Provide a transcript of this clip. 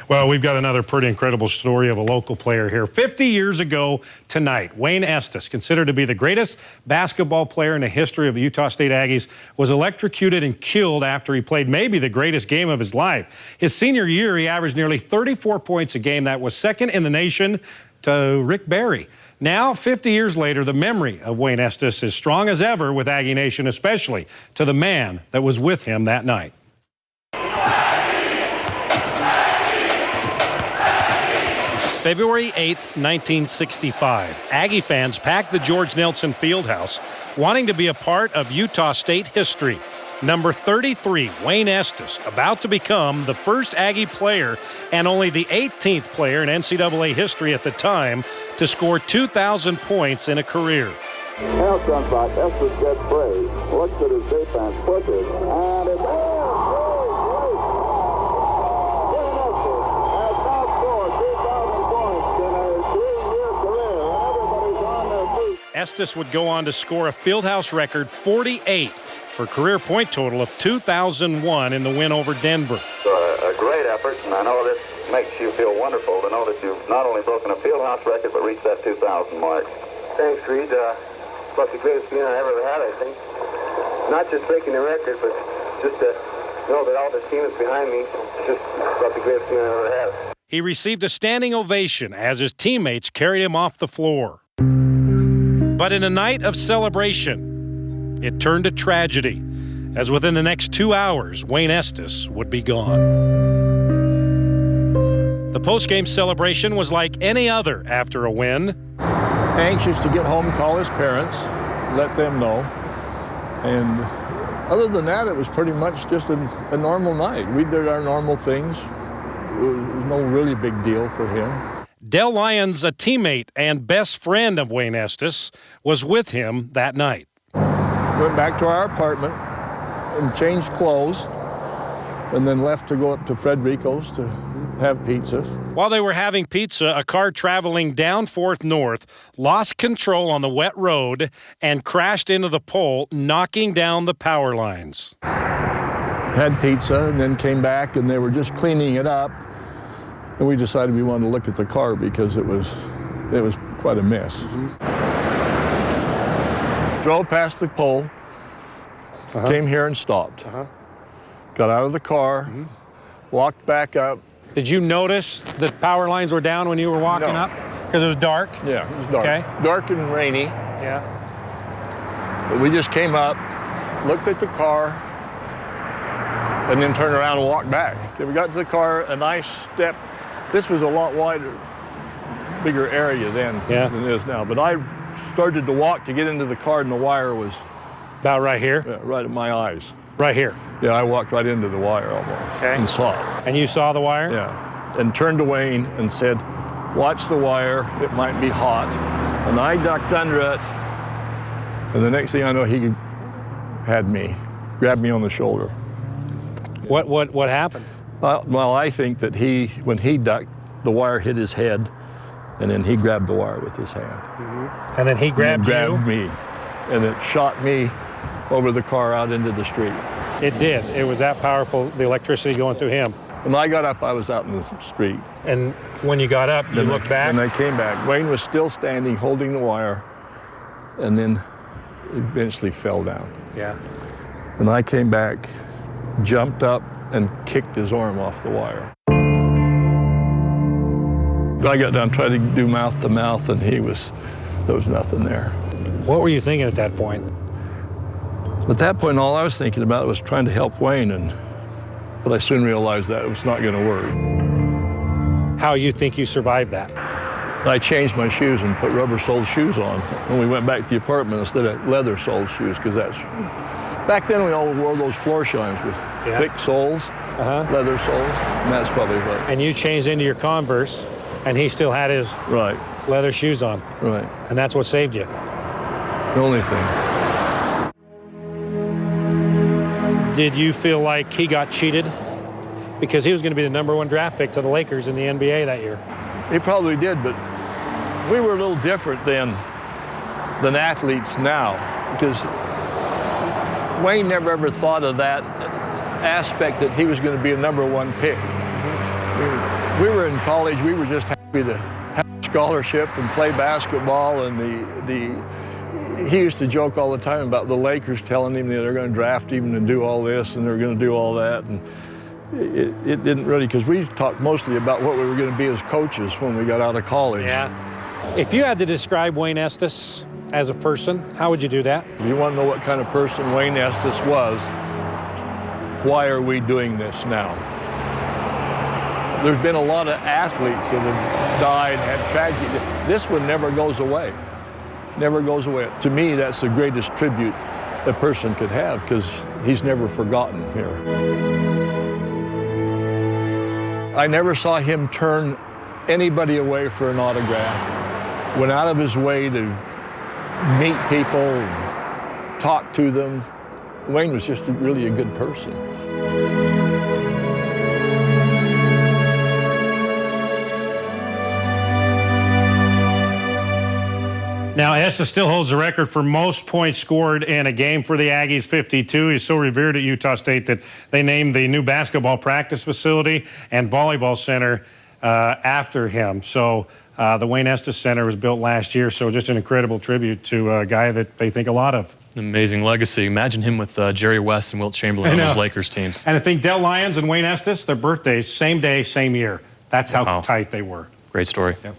Well, we've got another pretty incredible story of a local player here. 50 years ago tonight, Wayne Estes, considered to be the greatest basketball player in the history of the Utah State Aggies, was electrocuted and killed after he played maybe the greatest game of his life. His senior year, he averaged nearly 34 points a game. That was second in the nation to Rick Barry. Now, 50 years later, the memory of Wayne Estes is strong as ever with Aggie Nation, especially to the man that was with him that night. February 8th, 1965. Aggie fans packed the George Nelson Fieldhouse, wanting to be a part of Utah State history. Number 33, Wayne Estes, about to become the first Aggie player and only the 18th player in NCAA history at the time to score 2,000 points in a career. Now comes back, Estes gets free, looks at his defense, pushes, and it's Estes would go on to score a Fieldhouse record 48 for career point total of 2,001 in the win over Denver. A great effort, and I know this makes you feel wonderful to know that you've not only broken a Fieldhouse record, but reached that 2,000 mark. Thanks, Reed. About the greatest feeling I ever had, I think. Not just breaking the record, but just to know that all the team is behind me. It's just about the greatest feeling I ever had. He received a standing ovation as his teammates carried him off the floor. But in a night of celebration, it turned to tragedy, as within the next 2 hours, Wayne Estes would be gone. The post-game celebration was like any other after a win. Anxious to get home, call his parents, let them know. And other than that, it was pretty much just a normal night. We did our normal things. It was no really big deal for him. Dell Lyons, a teammate and best friend of Wayne Estes, was with him that night. Went back to our apartment and changed clothes, and then left to go up to Frederico's to have pizza. While they were having pizza, a car traveling down 4th North lost control on the wet road and crashed into the pole, knocking down the power lines. Had pizza and then came back, and they were just cleaning it up. And we decided we wanted to look at the car because it was quite a mess. Drove past the pole, came here and stopped. Got out of the car, walked back up. Did you notice that power lines were down when you were walking up? Because it was dark? Yeah, it was dark. Okay. Dark and rainy. Yeah. But we just came up, looked at the car, and then turned around and walked back. Okay, we got to the car, a nice step. This was a lot wider, bigger area then than it is now. But I started to walk to get into the car, and the wire was about right here? Yeah, right at my eyes. Right here? Yeah, I walked right into the wire almost and saw it. And you saw the wire? Yeah, and turned to Wayne and said, watch the wire, it might be hot. And I ducked under it, and the next thing I know, he had me, grabbed me on the shoulder. What happened? Well, I think that when he ducked, the wire hit his head, and then he grabbed the wire with his hand. And then he grabbed me, and it shot me over the car out into the street. It did. It was that powerful, the electricity going through him. When I got up, I was out in the street. And when you got up, you looked back? And I came back. Wayne was still standing, holding the wire, and then eventually fell down. Yeah. And I came back, jumped up, and kicked his arm off the wire. I got down, tried to do mouth to mouth, and there was nothing there. What were you thinking at that point? At that point, all I was thinking about was trying to help Wayne, but I soon realized that it was not going to work. How you think you survived that? I changed my shoes and put rubber-soled shoes on when we went back to the apartment instead of leather-soled shoes, because that's... Back then, we all wore those floor shines with thick soles, leather soles, and that's probably what. And you changed into your Converse, and he still had his leather shoes on. Right. And that's what saved you. The only thing. Did you feel like he got cheated? Because he was going to be the #1 draft pick to the Lakers in the NBA that year. He probably did, but we were a little different than athletes now, because Wayne never ever thought of that aspect that he was going to be a #1 pick. We were in college. We were just happy to have a scholarship and play basketball. And he used to joke all the time about the Lakers telling him that they're going to draft him and do all this and they're going to do all that. And it didn't really, because we talked mostly about what we were going to be as coaches when we got out of college. Yeah. If you had to describe Wayne Estes as a person, how would you do that? If you want to know what kind of person Wayne Estes was, why are we doing this now? There's been a lot of athletes that have died, had tragedy. This one never goes away. Never goes away. To me, that's the greatest tribute a person could have, because he's never forgotten here. I never saw him turn anybody away for an autograph. Went out of his way to meet people, talk to them. Wayne was just really a good person. Now, Estes still holds the record for most points scored in a game for the Aggies, 52. He's so revered at Utah State that they named the new basketball practice facility and volleyball center after him. So the Wayne Estes Center was built last year, so just an incredible tribute to a guy that they think a lot of. Amazing legacy. Imagine him with Jerry West and Wilt Chamberlain on those Lakers teams. And I think Dell Lyons and Wayne Estes, their birthdays, same day, same year. That's how tight they were. Great story. Yep.